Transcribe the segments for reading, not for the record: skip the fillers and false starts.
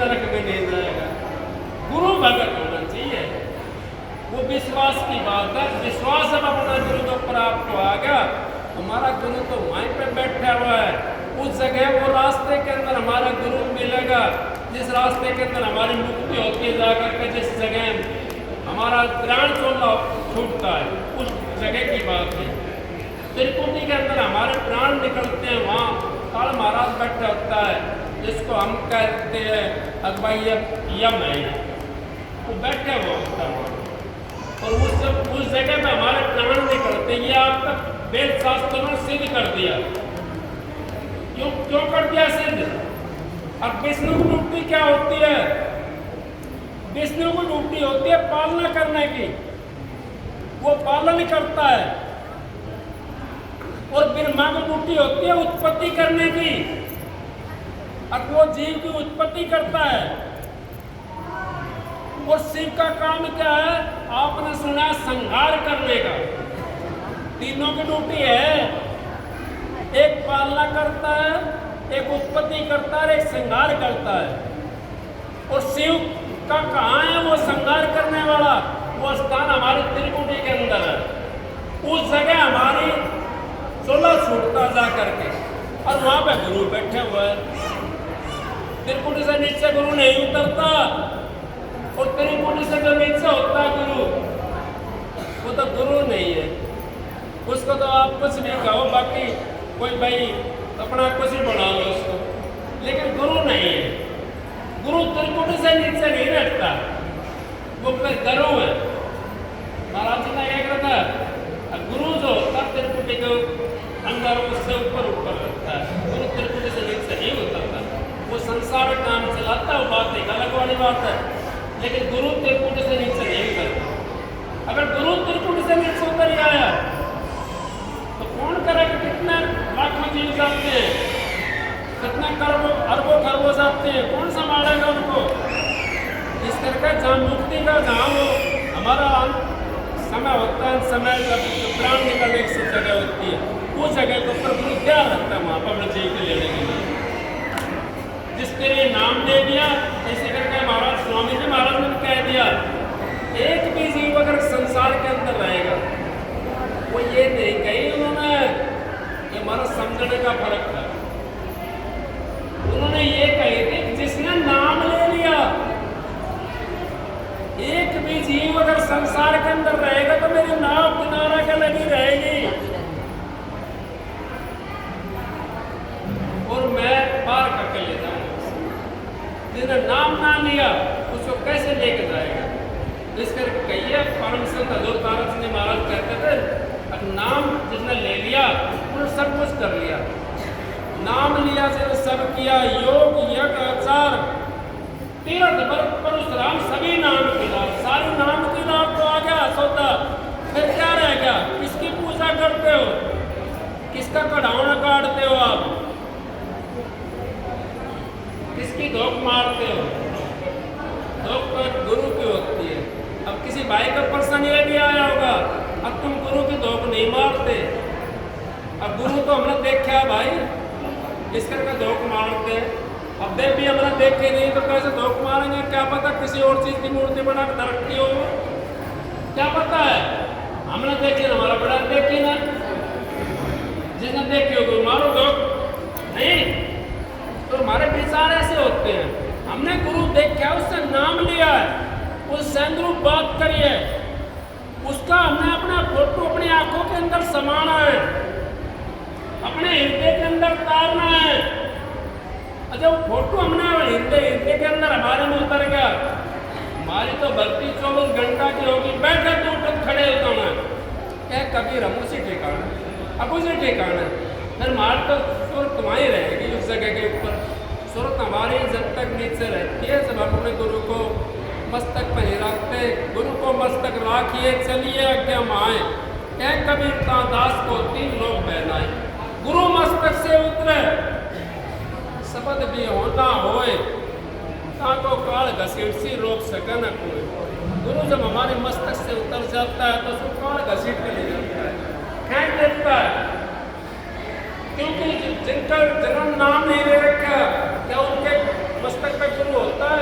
नरक में नहीं जाएगा। गुरु भगत होना चाहिए, वो विश्वास की बात है। विश्वास जब अपना गुरु के ऊपर आपको आ गया, हमारा गुरु तो वहीं पे बैठा हुआ है, उस जगह वो रास्ते के अंदर हमारा गुरु मिलेगा, जिस रास्ते के अंदर हमारी मुक्ति होती है जाकर के, जिस जगह हमारा प्राण चोला छूटता है, उस जगह की बात है। त्रिकुटी के अंदर हमारे प्राण निकलते हैं, वहाँ काल महाराज बैठा होता है, जिसको हम कहते हैं अगवाई यम है, वो बैठे हुआ होता है और उस जगह पे हमारे प्राण निकलते हैं। ये आप तक वेद शास्त्रों ने सिद्ध कर दिया। क्यों कर दिया सिद्ध? अब विष्णु की ड्यूटी क्या होती है? विष्णु की ड्यूटी होती है पालना करने की, वो पालन करता है, और ब्रह्मा की ड्यूटी होती है उत्पत्ति करने की, अब वो जीव की उत्पत्ति करता है। और शिव का काम क्या है? आपने सुना संहार करने का। तीनों की ड्यूटी है, एक पालना करता है, एक उत्पत्ति करता है, एक संहार करता है। और शिव का कहाँ है वो संहार करने वाला? वो स्थान हमारी त्रिकुटी के अंदर है, उस जगह हमारी 16 छूटता जा करके, और वहां पे गुरु बैठे हुए हैं। त्रिकुटी से नीचे गुरु नहीं उतरता, और त्रिकुटी से जो नीचे होता है गुरु, वो तो गुरु नहीं है। उसको तो आप कुछ भी कहो, बाकी कोई भाई अपना कुछ भी बना लो उसको, लेकिन गुरु नहीं है। गुरु त्रिकुटी से नीचे नहीं रहता, वो गुरु है। महाराज जी ने क्या कहा था, गुरु जो होता त्रिकुटी के अंदर उससे ऊपर रहता है, गुरु त्रिकुटी से नीचे नहीं उतरता। वो संसार काम चलाता है, वो बात एक अलग वाली बात है, लेकिन गुरु त्रिकुटी से नीचे नहीं उतरता। अगर गुरु त्रिकुटी से नीचे उतर आया तो कौन करेगा? कितने लाखों जीव जाते हैं, कितने करोड़ों अरबों खरबों जाते हैं, कौन संभालेगा उनको? इस करके जहाँ मुक्ति का, जहाँ वो हमारा समय होता है, समय जब प्राण निकलने की जगह होती है, उस जगह के ऊपर गुरु क्या रखता है वहाँ पर अपने जीव को लेने के लिए। जिसके लिए नाम दे दिया, ऐसे करके महाराज स्वामी जी महाराज ने कह दिया, एक भी जीव अगर संसार के अंदर रहेगा, वो ये नहीं कही उन्होंने, ये हमारा समझने का फर्क था। उन्होंने ये कही थी जिसने नाम ले लिया, एक भी जीव अगर संसार के अंदर रहेगा तो मेरी नाव किनारा के लगी रहेगी, और मैं पार करके ले जाऊंगा। जिसने नाम ना लिया उसको कैसे लेके जाएगा? इस करके कहिए परम संत हजूर तारा सिंह महाराज कहते थे, नाम जिसने ले लिया उसने सब कुछ कर लिया। नाम लिया जिसने सब किया, योग यज्ञ आचार तीर्थ व्रत परशुराम सभी नाम की लाभ, सारी नाम की लाभ तो आ गया सौदा। फिर क्या रह गया? किसकी पूजा करते हो? किसका कढ़ावना काटते हो आप? किसकी धोख मारते हो? धोख तो गुरु की होती है। अब किसी भाई का प्रश्न ये भी आया होगा, अब तुम गुरु की धोख नहीं मारते। अब गुरु तो हमने देखा है भाई, इस करके धोख मारते। अब देव भी हमने देखे नहीं तो कैसे धोख मारेंगे? क्या पता किसी और चीज की मूर्ति बना कर रखी हो, क्या पता है? हमने देखी ना, हमारा बड़ा देखी ना, जिसने देखी होगी मारो धोख नहीं। तो हमारे विचार ऐसे होते हैं, हमने गुरु देखा, उससे नाम लिया है, उससे अनुरूप बात करी है, उसका हमने अपना फोटो अपनी आंखों के अंदर समाना है, अपने हृदय के अंदर उतारना है। अच्छा, वो फोटो हमने हृदय के अंदर हमारे में उतर गया, हमारी तो भक्ति 24 घंटा की होगी, बैठे तो उठ खड़े होता हूँ क्या कबीर हम उसी ठिकाना, अब उसी ठिकाना, फिर हमारी तो सुरत वहीं रहेगी उस जगह के ऊपर। सुरत हमारी जब तक नीचे रहती है, जब हम अपने गुरु को मस्तक पर ही रखते, गुरु को मस्तक राखिए चलिए आज्ञा माए, कह कबीर दास को 3 लोग बहनाए। गुरु मस्तक से उतरे शब्द भी होना होए, ताको काल घसीट सी रोक सके न कोई। गुरु जब हमारे मस्तक से उतर जाता है तो उसको काल घसीट के ले जाता है, खींच देता है। क्योंकि जिनका जन्म नाम नहीं ले रखा, क्या उनके मस्तक पे गुरु होता है?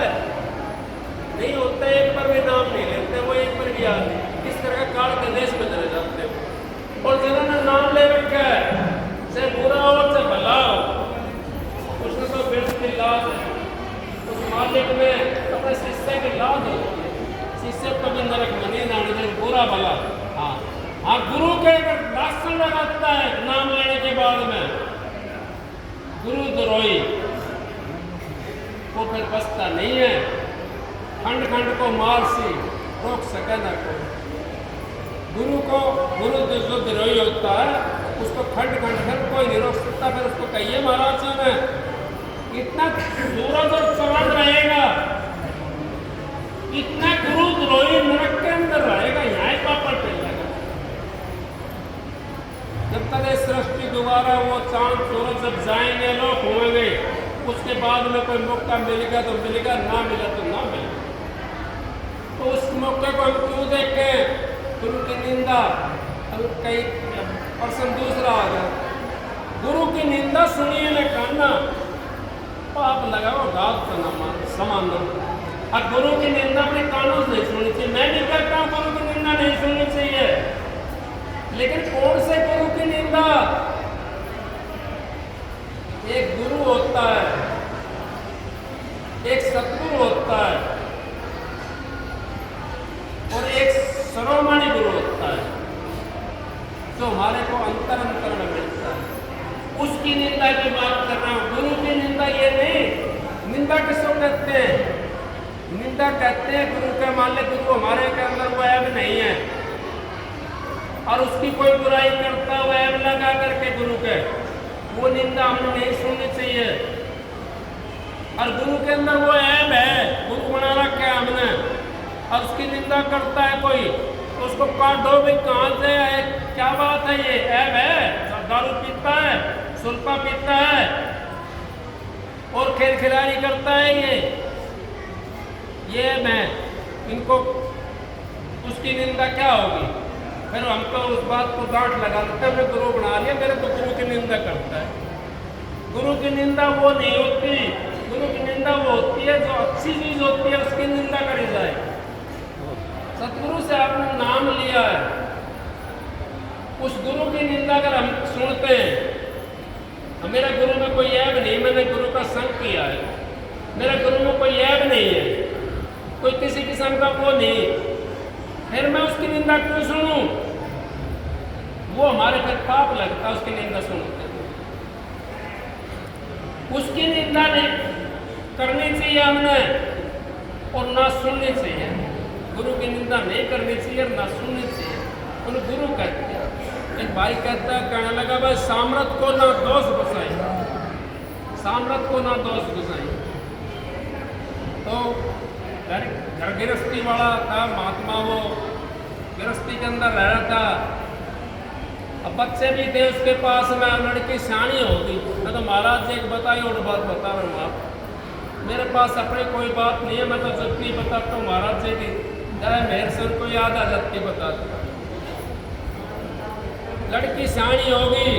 लाज है, उस मालिक में अपने शिष्य की लाज होती है। शिष्य कभी नरक में नहीं जाने, बुरा भला। हाँ हाँ, गुरु के अगर लासन लगाता है नाम लेने के बाद में, गुरु द्रोही वो फिर बचता नहीं है। खंड खंड को मार सी रोक सके ना कोई। गुरु जो द्रोही होता है उसको खंड खंड कर कोई नहीं रोक सकता। फिर उसको कहिए महाराज जी ने इतना सूरज और चांद रहेगा, इतना गुरु द्रोही नरक के अंदर रहेगा, यहाँ ही पापड़ चलेगा। जब तक ये सृष्टि दोबारा वो चांद सूरज जब जाएंगे, लोग होंगे, उसके बाद में कोई मौका मिलेगा तो मिलेगा, ना मिला तो ना मिलेगा। तो उस मौके को हम क्यों देखें? गुरु की निंदा। अब कई पर्सन दूसरा आ गया, गुरु की निंदा सुनिए न काना, पाप लगाओ गाल का समान। अब गुरु की निंदा अपने कानों से नहीं सुननी चाहिए। मैं नहीं कहता हूँ गुरु की निंदा नहीं सुननी चाहिए, लेकिन कौन से गुरु की निंदा? एक गुरु होता है, एक सतगुरु होता है और एक सर्वमानी गुरु होता है, जो हमारे को अंतर अंतर में मिलता है। उसकी निंदा की बात कर रहा हूं। गुरु की निंदा ये नहीं। निंदा किसको कहते हैं? निंदा कहते हैं गुरु के, मान ले गुरु हमारे के अंदर वो ऐब नहीं है और उसकी कोई बुराई करता हुआ ऐब लगा करके गुरु के, वो निंदा हमें नहीं सुननी चाहिए। और गुरु के अंदर वो ऐब है, गुरु बना रखा है हमने, और उसकी निंदा करता है कोई तो उसको काट दो भाई, कहाँ से है, क्या बात है, ये ऐब है, दारू पीता है, सुल्फा पीता है और खेल खिलाड़ी करता है, ये मैं इनको उसकी निंदा क्या होगी? फिर हमको उस बात को डांट लगा लेते हैं, मैं गुरु बना लिया, मेरे तो गुरु की निंदा करता है। गुरु की निंदा वो नहीं होती। गुरु की निंदा वो होती है जो अच्छी चीज होती है उसकी निंदा करी जाए। सतगुरु से आपने नाम लिया है, उस गुरु की निंदा अगर हम सुनते हैं, मेरा गुरु में कोई ऐब नहीं, मैंने गुरु का संग किया है, मेरा गुरु में कोई ऐब नहीं है, कोई किसी किस्म का वो नहीं, फिर मैं उसकी निंदा क्यों सुनूं? वो हमारे फिर पाप लगता है उसकी निंदा सुनते। उसकी निंदा नहीं करनी चाहिए हमने और ना सुननी चाहिए। गुरु की निंदा नहीं करनी चाहिए और ना सुननी चाहिए। उन्हें गुरु कहते हैं। एक भाई कहता है, कहने लगा भाई सामर्थ को ना दोष घुसाई, सामर्थ को ना दोष घुसाई। तो घर गृहस्थी वाला था महात्मा, वो गृहस्थी के अंदर रह रहा था। अब बच्चे भी थे उसके पास में, लड़की सियानी होगी। मैं तो महाराज जी एक बताई और बात बता रहा हूँ आप, मेरे पास अपने कोई बात नहीं है, मैं तो जितनी बताता हूँ महाराज जी की जरा मेरे से उनको याद आ जाती बताता। लड़की सियानी होगी,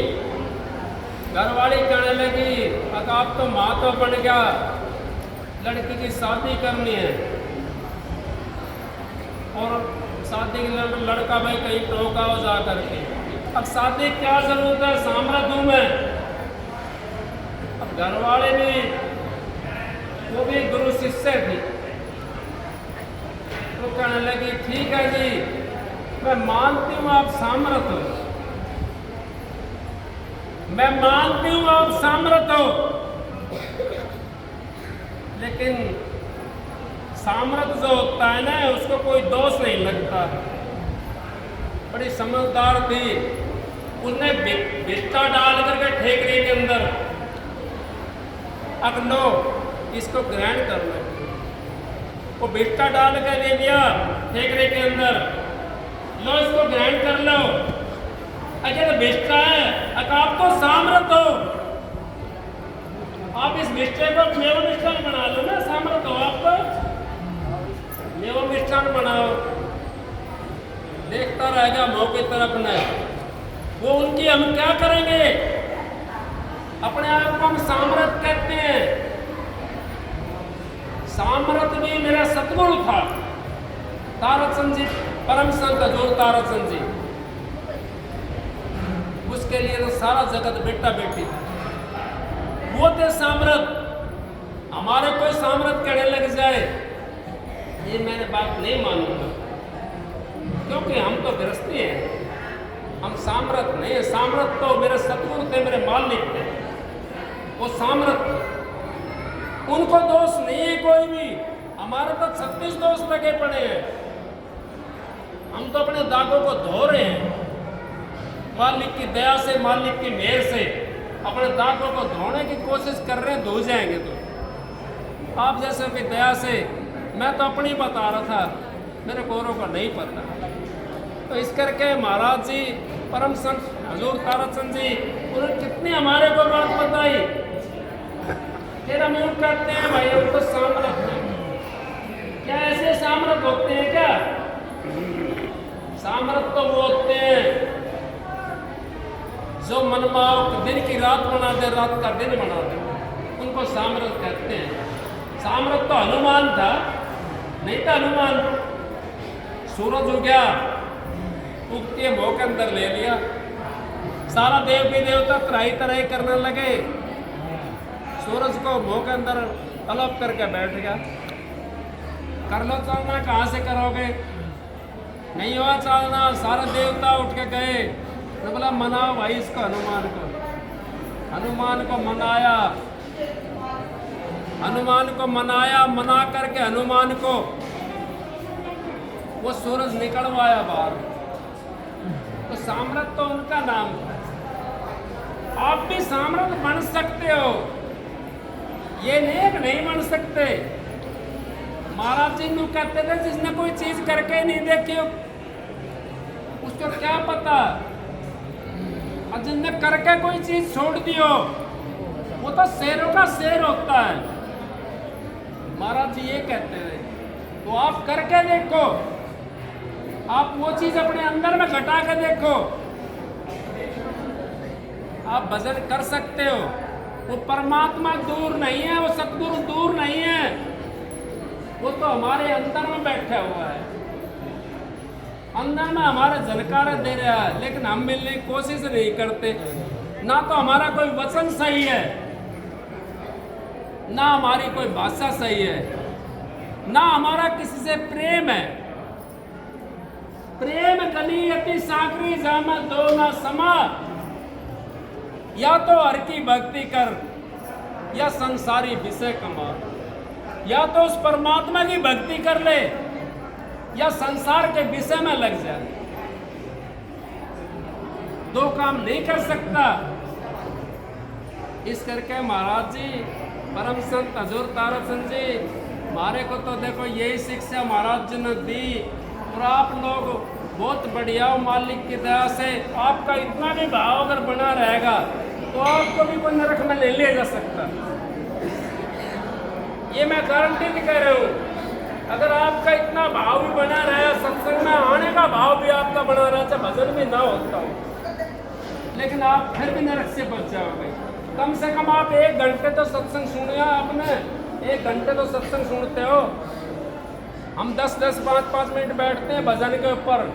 घरवाली कहने लगी अब आप तो माँ तो बन गया, लड़की की शादी करनी है। और शादी के लड़का भाई कहीं टोका हो जा करके, अब शादी क्या जरूरत है, सामर्थ हूं मैं। अब घर वाले भी, वो भी गुरु शिष्य थी, तो कहने लगी ठीक है जी, मैं मानती हूँ आप सामर्थ हो, मैं मानती हूँ आप सामर्थ हो, लेकिन सामर्थ जो होता है ना उसको कोई दोष नहीं लगता। बड़ी समझदार थी, उसने बिस्टा डाल करके ठेकरे के अंदर, अब लो इसको ग्रहण कर लो। वो बिस्टा डाल कर दे दिया ठेकरे के अंदर, लो इसको ग्रहण कर लो। अगर बिस्टा है, अगर आप तो सामर्थ हो, आप इस मिष्टे को मेवा मिष्ठान बना लो ना, सामर्थ हो आप तो मेवा मिष्ठान बनाओ। देखता रहेगा मौके तरफ न, वो उनकी हम क्या करेंगे? अपने आप को हम सामर्थ कहते हैं। सामर्थ भी मेरा सतगुरु था, ताराचंद जी, परम संत हजूर ताराचंद जी, उसके लिए तो सारा जगत बेटा बेटी, वो थे सामर्थ। हमारे कोई सामर्थ कहने लग जाए, ये मैंने बात नहीं मानूंगा, क्योंकि हम तो गृहस्थी हैं, हम सामर्थ नहीं है। सामर्थ तो मेरे सतगुरु थे, मेरे मालिक थे, वो सामर्थ, उनको दोष नहीं है कोई भी। हमारे तो 36 दोष लगे पड़े हैं, हम तो अपने दागों को धो रहे हैं। मालिक की दया से, मालिक की मेहर से अपने दागों को धोने की कोशिश कर रहे हैं, धो जाएंगे। तो आप जैसे की दया से, मैं तो अपनी बता रहा था, मेरे गौरों का नहीं पता। तो इस करके महाराज जी, परम संत हजूर ताराचंद जी, उन्होंने कितनी हमारे को बात बताई। फिर हम यूँ कहते हैं भाई हम तो सामर्थ हैं। क्या ऐसे सामर्थ होते हैं क्या? सामर्थ तो वो होते हैं जो मनमाओ दिन की रात बना दे, रात का दिन बना दे, उनको सामर्थ कहते हैं। सामर्थ तो हनुमान था, नहीं था हनुमान? सूरज उगया, उगती है मुंह के अंदर ले लिया, सारा देवी देवता तराई तराई करने लगे, सूरज को मुंह के अंदर तलब करके बैठ गया। कर लो चालना, कहाँ से करोगे? नहीं हुआ चालना, सारे देवता उठ के गए। तो बोला मनाओ भाई इसको, हनुमान को। हनुमान को मनाया, हनुमान को मनाया, मना करके हनुमान को वो सूरज निकलवाया बाहर। तो सामर्थ तो उनका नाम था। आप भी सामर्थ बन सकते हो, ये नहीं बन सकते। महाराज जी नु कहते थे जिसने कोई चीज करके नहीं देखी उसको क्या पता, और जिसने करके कोई चीज छोड़ दियो वो तो शेरों का शेर होता है। महाराज जी ये कहते थे, तो आप करके देखो, आप वो चीज अपने अंदर में घटा के देखो, आप भजन कर सकते हो। वो परमात्मा दूर नहीं है, वो सतगुरु दूर नहीं है, वो तो हमारे अंदर में बैठा हुआ है, अंदर में हमारे झलकारे दे रहा है, लेकिन हम मिलने की कोशिश नहीं करते। ना तो हमारा कोई वचन सही है, ना हमारी कोई भाषा सही है, ना हमारा किसी से प्रेम है। प्रेम कली अति सागरी जामा दो ना समा, या तो हर की भक्ति कर या संसारी विषय कमा। या तो उस परमात्मा की भक्ति कर ले या संसार के विषय में लग जाए, दो काम नहीं कर सकता। इस करके महाराज जी, परम संत हजूर ताराचंद जी, हमारे को तो देखो यही शिक्षा महाराज जी ने दी। और आप लोग बहुत बढ़िया हो, मालिक की दया से आपका इतना भी भाव अगर बना रहेगा तो आपको भी कोई नरक में नहीं ले जा सकता, ये मैं गारंटी भी कह रहा हूँ। अगर आपका इतना भाव भी बना रहा, सत्संग में आने का भाव भी आपका बना रहा, चाहे भजन भी ना होता हो, लेकिन आप फिर भी नरक से बच जाओगे। कम से कम आप 1 घंटे तो सत्संग सुनिए। आपने 1 घंटे तो सत्संग सुनते हो। हम 10-10, 5-5 मिनट बैठते हैं भजन के ऊपर,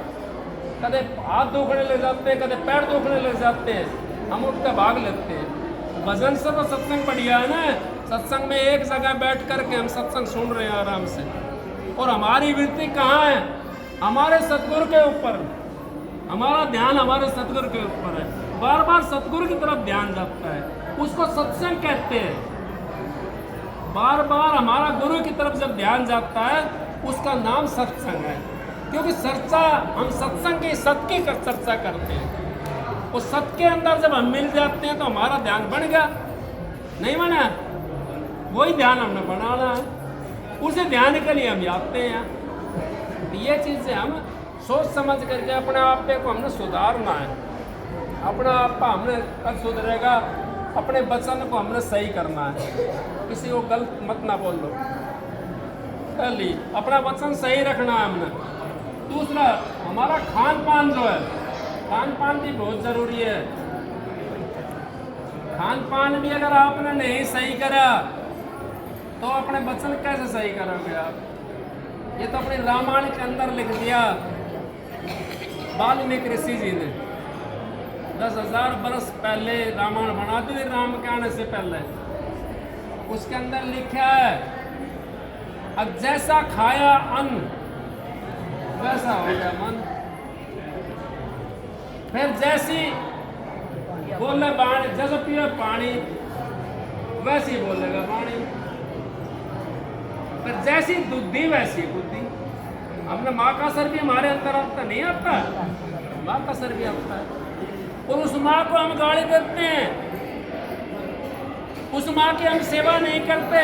कदे हाथ दुखने लग जाते हैं, कदे पैर दुखने लग जाते हैं, हम उठ कर भाग लेते हैं। भजन से तो सत्संग बढ़िया है ना। सत्संग में एक जगह बैठ करके हम सत्संग सुन रहे हैं आराम से, और हमारी वृत्ति कहाँ है? हमारे सतगुरु के ऊपर, हमारा ध्यान हमारे सतगुरु के ऊपर है। बार बार सतगुरु की तरफ ध्यान जाता है, उसको सत्संग कहते हैं। बार बार हमारा गुरु की तरफ जब ध्यान जाता है, उसका नाम सत्संग है। क्योंकि चर्चा, हम सत्संग की सत की चर्चा करते हैं। उस सत के अंदर जब हम मिल जाते हैं तो हमारा ध्यान बन गया, नहीं बना? वही ध्यान हमने बनाना है, उसे ध्यान के लिए हम जाते हैं। तो ये चीज़ें हम सोच समझ करके अपने आप को हमने सुधारना है। अपना आप हमने कब सुधरेगा? अपने वचन को हमने सही करना है, किसी को गलत मत ना बोल लो। पहली अपना वचन सही रखना है हमने। दूसरा, हमारा खान पान जो है, खान पान भी बहुत ज़रूरी है। खान पान भी अगर आपने नहीं सही करा तो अपने वचन कैसे सही करोगे आप? ये तो अपने रामायण के अंदर लिख दिया वाल्मीकि ऋषि जी ने। 10,000 बरस पहले रामायण बना दी थी, राम के आने से पहले। उसके अंदर लिखा है अब जैसा खाया अन्न वैसा हो गया मन। फिर जैसी बोले पानी, जैसे पिए पानी वैसी बोलेगा पानी। फिर जैसी बुद्धि वैसी बुद्धि। अपने माँ का असर भी हमारे अंदर आता नहीं आता, माँ का असर भी आता है। और उस माँ को हम गाली देते हैं, उस माँ की हम सेवा नहीं करते।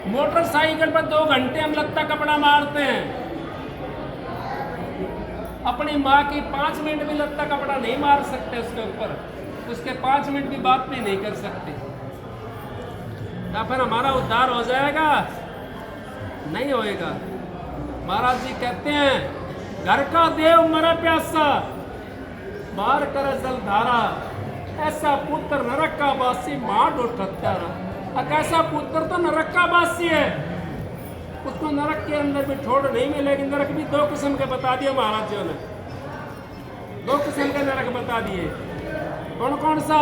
मोटरसाइकिल पर 2 घंटे हम लत्ता कपड़ा मारते हैं, अपनी माँ की 5 मिनट भी लत्ता कपड़ा नहीं मार सकते उसके ऊपर, उसके 5 मिनट भी बात भी नहीं कर सकते। या फिर हमारा उद्धार हो जाएगा? नहीं होएगा। महाराज जी कहते हैं घर का देव मरा प्यासा, मार कर जल धारा, ऐसा पुत्र नरक का वासी मार डोट हत्यारा। अब ऐसा पुत्र तो नरक का वासी है, उसको नरक के अंदर भी छोड़ नहीं मिलेगी। नरक भी 2 किस्म के बता दिए महाराज जी ने, 2 किस्म के नरक बता दिए। कौन कौन सा?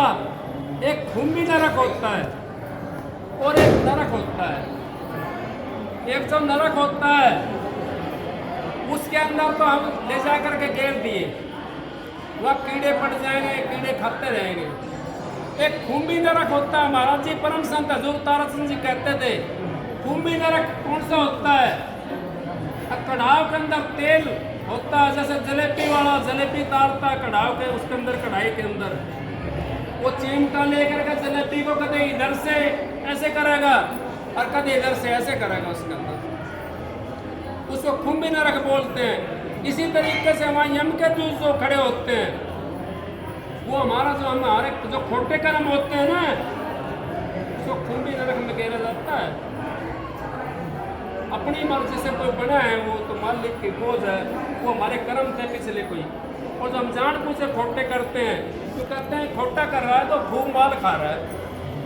एक खुम्बी नरक होता है और एक नरक होता है। एक जो नरक होता है उसके अंदर तो हम ले जा करके घेर दिए, वह कीड़े पड़ जाएंगे, कीड़े खाते रहेंगे। एक खुम्बी नरक होता है, महाराज जी परम संत हजूर तारा सिंह जी कहते थे खुम्बी नरक कौन सा होता है? कढ़ाव के अंदर तेल होता है, जैसे जलेबी वाला जलेबी तारता है कढ़ाव के, उसके अंदर कढ़ाई के अंदर वो चिमटा लेकर के जलेबी को कदे इधर से ऐसे करेगा और कदे इधर से ऐसे करेगा उसके अंदर, उसको खुम्बी नरक बोलते हैं। इसी तरीके से हमारे यम के दूत जो खड़े होते हैं, वो हमारा जो हमारे जो खोटे कर्म होते हैं ना, उसको खुम्बी नरक में घेरा जाता है। अपनी मर्जी से कोई बना है वो तो मालिक की बोझ है, वो हमारे कर्म थे पिछले कोई। और जो हम जान पूछे खोटे करते हैं तो कहते हैं खोटा कर रहा है तो खूब माल खा रहा है।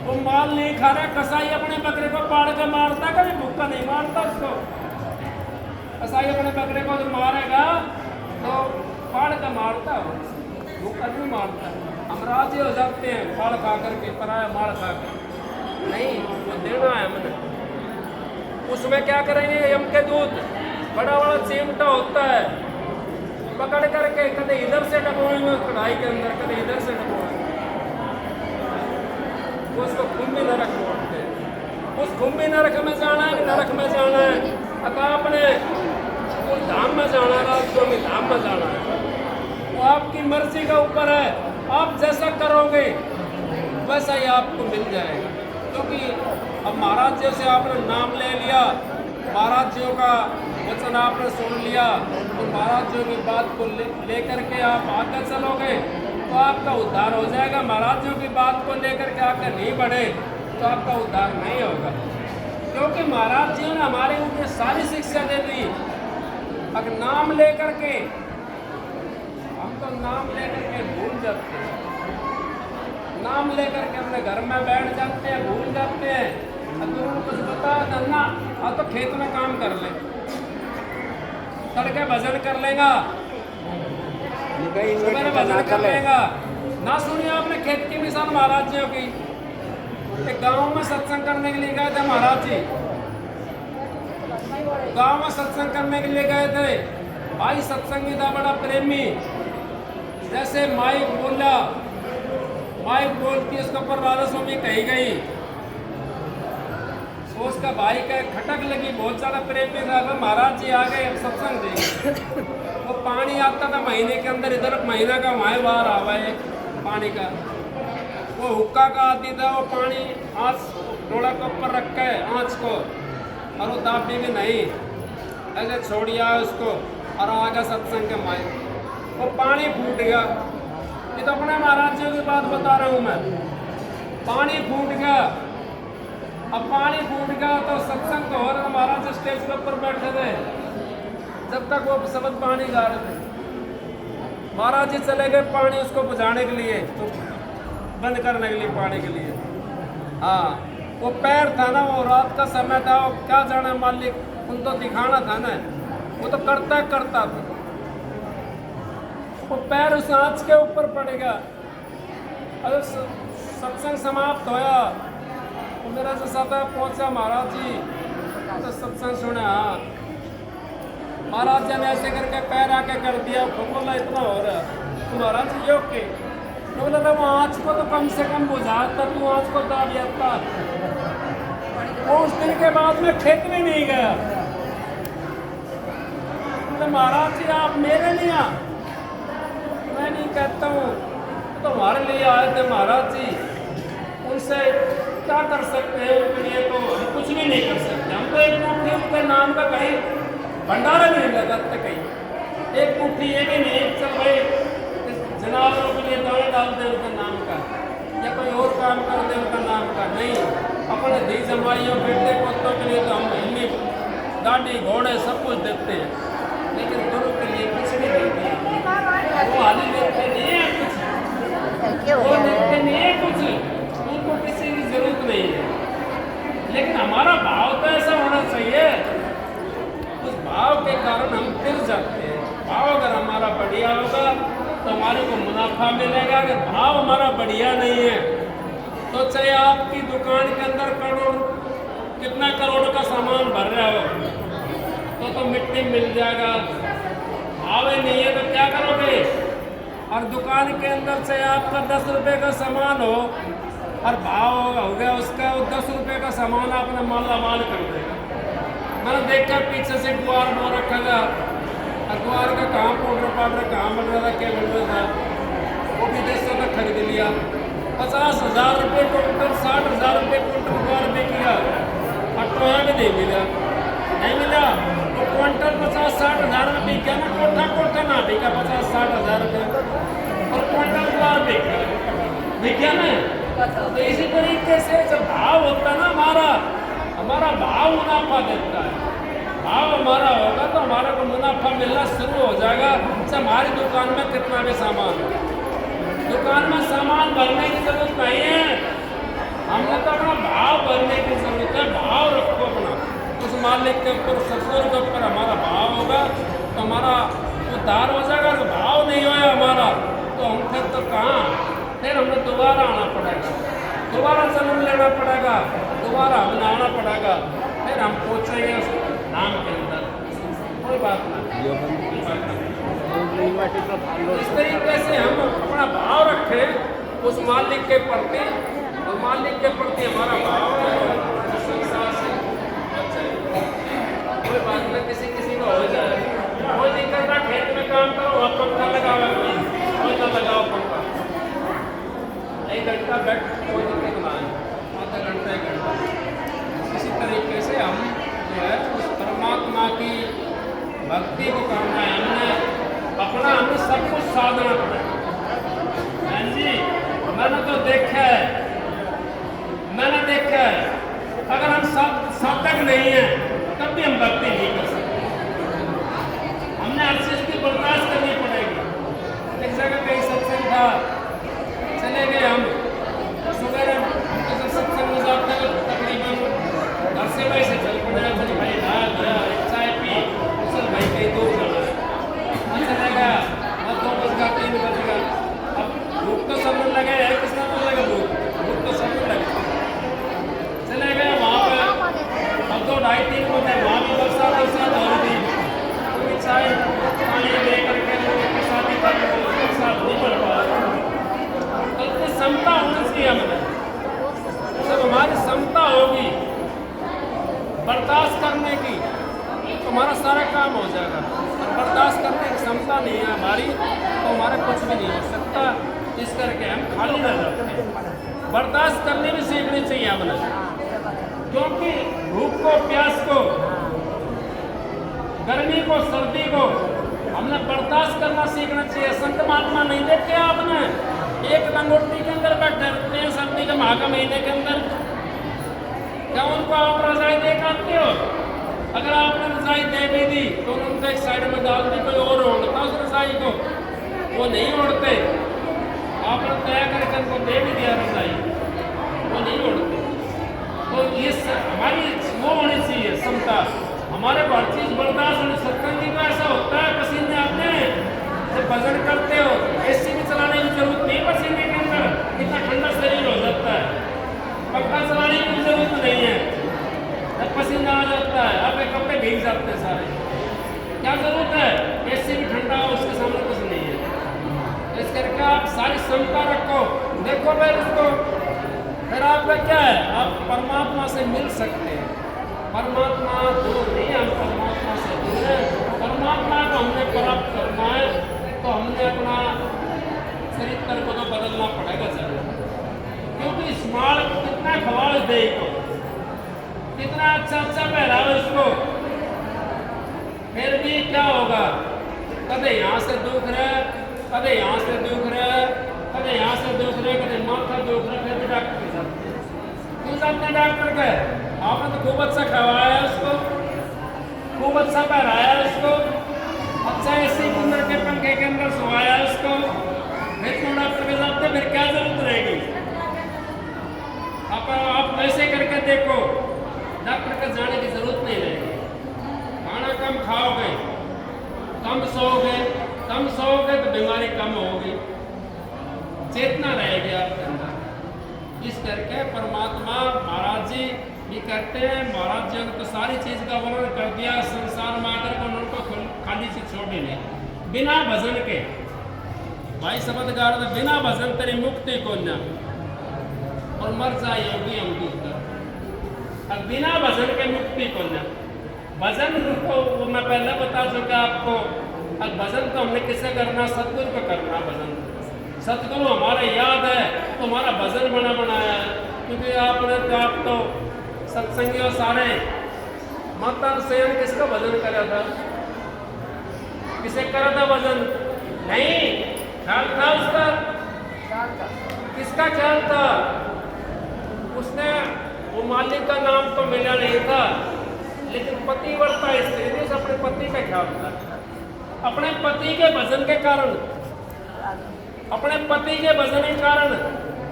वो माल नहीं खा रहा है, कसाई अपने बकरे को पाड़ के मारता, कभी भूखा नहीं मारता उसको। कसाई अपने बकरे को जो मारेगा तो फाड़ कर मारता, भूखा नहीं मारता। हम राजी हो जाते हैं फाड़ खा करके, पराया मार खा कर, नहीं वो देना है मैंने। उसमें क्या करेंगे यम के दूत, बड़ा बड़ा चिमटा होता है, पकड़ करके कदे इधर से डबोएंगे कढ़ाई के अंदर, कदे इधर से डबोएंगे, उसको खुम्बी नरक बोलते हैं। उस खुम्बी नरक में जाना है, नरक में जाना है, अगर आपने उस धाम में जाना है, राजस्वामी धाम में जाना है, वो आपकी मर्जी का ऊपर है। आप जैसा करोगे वैसा ही आपको मिल जाएगा। क्योंकि अब महाराज जी से आपने नाम ले लिया, महाराज जी का वचन आपने सुन लिया, तो महाराज जी की बात को ले करके आप आगे चलोगे तो आपका उद्धार हो जाएगा। महाराज जी की बात को लेकर के आगे नहीं बढ़े तो आपका उद्धार नहीं होगा। क्योंकि महाराज जी ने हमारे ऊपर सारी शिक्षा दे दी। अगर नाम लेकर के, हम तो नाम लेकर के भूल जाते हैं, नाम लेकर के अपने घर में बैठ जाते हैं, भूल जाते हैं। अगर उनको कुछ बता धन्ना आप तो खेत में काम कर ले, तड़के भजन कर लेगा, सुबह भजन कर लेगा। ना सुनिए आपने खेत की मिसाल महाराज जी की। एक गांव में सत्संग करने के लिए गए थे महाराज जी, गांव में सत्संग करने के लिए गए थे। भाई सत्संगी था बड़ा प्रेमी, जैसे माइक बोला, माइक बोलती उसके ऊपर राधा स्वामी कही गई, तो उसका भाई का खटक लगी, बहुत ज़्यादा प्रेमी था। महाराज जी आ गए, अब सत्संग देंगे। वो पानी आता था महीने के अंदर, इधर महीना का वहाँ बाहर आवा है पानी का। वो हुक्का का आती था, वो पानी आँच डोड़ा के ऊपर रख के आँच को, और वो दाबी भी नहीं, ऐसे छोड़ दिया उसको और आ गया सत्संग के माए। वो पानी फूट गया। ये तो अपने महाराज जी की बात बता रहा हूँ मैं। पानी फूट गया। अब पानी फूट गया तो सत्संग तो हो रहा था, महाराज जी स्टेज के ऊपर बैठे थे, जब तक वो शब्द पानी गा रहे थे। महाराज जी चले गए पानी उसको बुझाने के लिए, तो बंद करने के लिए पानी के लिए। हाँ, वो पैर था ना, वो रात का समय था, वो क्या जाने मालिक, उन तो दिखाना था ना, वो तो करता था। वो पैर उस आँच के ऊपर पड़ेगा। अगर सत्संग समाप्त होया तो मेरा से सदा पहुंचा महाराज जी तो सत्संग सुना। महाराज जी ने ऐसे करके पैर आके कर दिया, बोला इतना हो रहा तो महाराज जी योग के बोला था वो आँच को तो कम से कम बुझाता, तू आँच को दाब जाता। उस दिन के बाद में खेत में नहीं गया। तो महाराज जी आप मेरे लिए आ, मैं नहीं कहता हूँ, तो हमारे लिए आए थे महाराज जी, उनसे क्या कर सकते हैं, उनके लिए तो हम कुछ भी नहीं कर सकते। हम तो एक मुट्ठी उनके नाम का कहीं भंडारा नहीं लगाते, कहीं एक मुट्ठी ये भी नहीं चल भाई जनावरों के लिए दवा डाल दे उनके नाम का या कोई और काम कर दे उनका नाम का, नहीं। अपने धी जमाइयों बेटे पोतों के लिए तो हम हिन्नी गाड़ी घोड़े सब कुछ देते हैं, लेकिन गुरु के लिए कुछ भी नहीं दिया। वो हाली देते नहीं है कुछ, वो देते नहीं है कुछ, उनको किसी की जरूरत नहीं है। लेकिन हमारा भाव तो ऐसा होना चाहिए, उस भाव के कारण हम फिर जाते हैं। भाव अगर हमारा बढ़िया होगा तो हमारे को मुनाफा मिलेगा। अगर भाव हमारा बढ़िया नहीं है तो चाहे आपकी दुकान के अंदर करोड़ कितना करोड़ का सामान भर रहा हो तो मिट्टी मिल जाएगा। भाव ही नहीं है तो क्या करोगे? और दुकान के अंदर चाहे आपका 10 रुपये का सामान हो और भाव हो गया उसका, वो 10 रुपये का सामान आपने माला माल कर देगा। मैंने देखा पीछे से गुआर बो रखा था, अखबार का कहाँ पाउडर पाउडर कहाँ बन रहा था, क्या बन रहा था, वो विदेशों तक खरीद लिया। 50,000 रुपये क्विंटल, 60,000 रुपये क्विंटल अखबार में किया और टोया भी नहीं मिला, नहीं मिला तो क्विंटल 50-60 हज़ार में बिका ना, कोठा कोठा ना बिका 50-60 हज़ार रुपये और क्विंटल अखबार बिका ना। तो इसी तरीके से जब भाव होता है ना हमारा भाव मुनाफा देता है। भाव हमारा होगा तो हमारे को मुनाफा मिलना शुरू हो जाएगा। जैसे हमारी दुकान में कितना भी सामान, दुकान में सामान भरने की जरूरत नहीं है, हमने तो अपना भाव भरने की जरूरत है। भाव रखो अपना, उस मालिक के ऊपर ससुर के ऊपर हमारा भाव होगा तो हमारा उद्धार हो जाएगा। अगर भाव नहीं होया हमारा तो हम फिर तो कहाँ, फिर हमें दोबारा आना पड़ेगा, दोबारा जन्म लेना पड़ेगा, दोबारा हमें आना पड़ेगा, फिर हम पहुँचेंगे उस नाम के अंदर। कोई बात नहीं, इस तरीके से हम अपना भाव रखें उस मालिक के प्रति, और मालिक के प्रति हमारा भाव है। कोई बात नहीं, किसी को हो जाए, कोई दिक्कत ना, खेत में काम करो और पंखा लगाओ, कोई ना लगाओ पंखा, 1 घंटा बैठ, कोई दिक्कत ना है, आधा घंटा 1 घंटा। इसी तरीके से हम जो है उस परमात्मा की भक्ति को करना है। हमें सब कुछ साधना पड़ेगा। बहन जी मैंने तो देखा है, अगर हम साधक नहीं हैं तब भी हम भक्ति नहीं कर सकते। हमने हर चीज़ की बर्दाश्त करनी पड़ेगी। एक जगह कहीं सत्संग था, चले गए हम सुबह, हमको जब सत्संग में जाते हैं तकरीबन घर से वैसे चल पड़े, चल भाई नहा धोया, चाय पी, चल भाई कहीं दूर चला, चला गया, 2 बज का 3 बज गया। अब भूख तो सब लगे है, किसका मन लगा भूख तो सब लगे। चले गए वहाँ पे, अब 2, 2:30, 3 बजे वहाँ भी बरसात हो रही थी, पूरी चाय पानी दे करके लोगों के साथ ही साथ नहीं पड़ पा रहा। तो इतनी क्षमता होनी चाहिए हमें, जब हमारी क्षमता होगी बर्दाश्त करने की तो हमारा सारा काम हो जाएगा। और बर्दाश्त करने की क्षमता नहीं है हमारी तो हमारा कुछ भी नहीं हो सकता। इस करके हम खाली रह जाते हैं। बर्दाश्त करने भी सीखनी चाहिए हमने, क्योंकि भूख को, प्यास को, गर्मी को, सर्दी को हमने बर्दाश्त करना सीखना चाहिए। संत महात्मा नहीं देखे आपने, एक लंगोटी के अंदर बैठे रहते हैं सर्दी के माह के महीने के अंदर, क्या उनको आप रजाई दे काटते हो? अगर आपने रजाई दे भी दी तो उनको एक साइड में डाल दी, कोई और ओढ़ता उस रजाई को, वो नहीं ओढ़ते। आपने तय करके उनको दे भी दिया रजाई, वो नहीं ओढ़ते। तो ये हमारी वो होनी चाहिए क्षमता, हमारे को हर चीज़ बर्दाश्त होनी। सत्संग जी का ऐसा होता है, पसीने आते हैं, जब भजन करते हो एसी भी चलाने की जरूरत नहीं, पसीने के अंदर इतना ठंडा शरीर हो जाता है, पंखा चलाने की जरूरत पसीना आ जाता है, आपके कपड़े भीग जाते हैं सारे, क्या जरूरत है? एसी भी ठंडा हो, उसके सामने कुछ नहीं है। इस करके आप सारी क्षमता रखो, देखो भाई उसको, फिर आपका क्या है, आप परमात्मा से मिल सकते हैं। परमात्मा दूर नहीं, हम परमात्मा से दूर है। परमात्मा को हमने प्राप्त करना है तो हमने अपना चरित्र को तो बदलना पड़ेगा जरूर, क्योंकि इस माल को कितना खवाल दे, को कितना अच्छा अच्छा पहरावे उसको, फिर भी क्या होगा? कदे यहाँ से दुख रहे, कदे यहाँ से दुख रहे, कदे यहाँ से दुख रहे, कदे माथा दुख रहे, फिर भी डॉक्टर के साथ क्यों जाते हैं? डॉक्टर के आपने तो खूब अच्छा खवाया है उसको, खूब अच्छा पहराया है उसको, अच्छा एसी कूलर के पंखे के अंदर सोवाया है उसको, फिर क्यों डॉक्टर के जाते? फिर क्या जरूरत रहेगी? आप वैसे करके देखो, डॉक्टर के जाने की जरूरत नहीं रहेगी। खाना कम खाओगे, कम सोओगे तो बीमारी कम होगी, चेतना रहेगी आपके अंदर। इस करके परमात्मा महाराज जी भी करते हैं, महाराज जी ने तो सारी चीज का वर्णन कर दिया, संसार में आकर के उनको खाली से छोड़े नहीं, बिना भजन के। भाई शब्द गाड़ दे, बिना भजन तेरी मुक्ति को न, और मर जाए योगी हम दूसरा। अब बिना भजन के मुक्ति को न, भजन को वो मैं पहले बता चुका आपको। अब भजन तो हमने किसे करना? सतगुरु को करना भजन। सतगुरु हमारे याद है तो हमारा भजन बनाया है, क्योंकि आपने तो आप तो सत्संगियों सारे माता सेन किसका भजन करा था? किसे करा था भजन? नहीं, ख्याल था उसका, किसका ख्याल था? उसने वो मालिक का नाम तो मिला नहीं था, लेकिन पतिव्रता स्त्री ने अपने पति का ख्याल था। अपने पति के भजन के कारण, अपने पति के भजन के कारण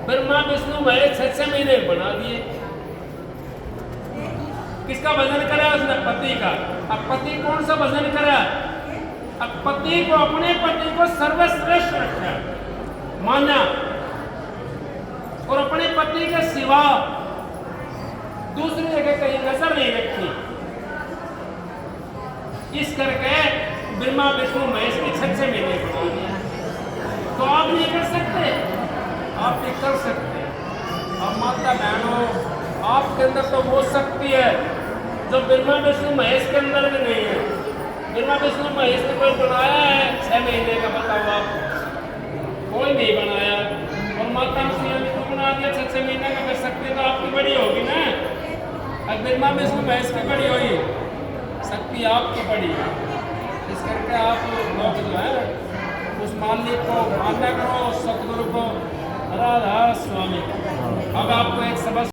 ब्रह्मा विष्णु महेश 6 महीने बना दिए। किसका भजन करा उसने? पति का। अब पति कौन सा भजन करा? अब पति को, अपने पति को सर्वश्रेष्ठ रखा, माना, और अपने पति के सिवा दूसरी जगह कहीं नजर नहीं रखी। इस करके ब्रह्मा विष्णु महेश की 6 महीने बना दिया। तो आप नहीं कर सकते? आप नहीं कर सकते। अब माता बहनों, आपके अंदर तो वो शक्ति है जो ब्रह्मा विष्णु महेश के अंदर भी नहीं है। ब्रह्मा विष्णु महेश ने कोई बनाया है 6 महीने का? बताओ आप, कोई नहीं बनाया। और माता ने तो बना दिया 6 महीने का, शक्ति तो आपकी बड़ी होगी ना। अब ब्रह्मा विष्णु महेश की बड़ी हुई, शक्ति आपकी बड़ी है। इस करके आप लोग जो है उस मालिक को मान्य करो, सतगुरु को, राधा स्वामी। अब आपको एक सबक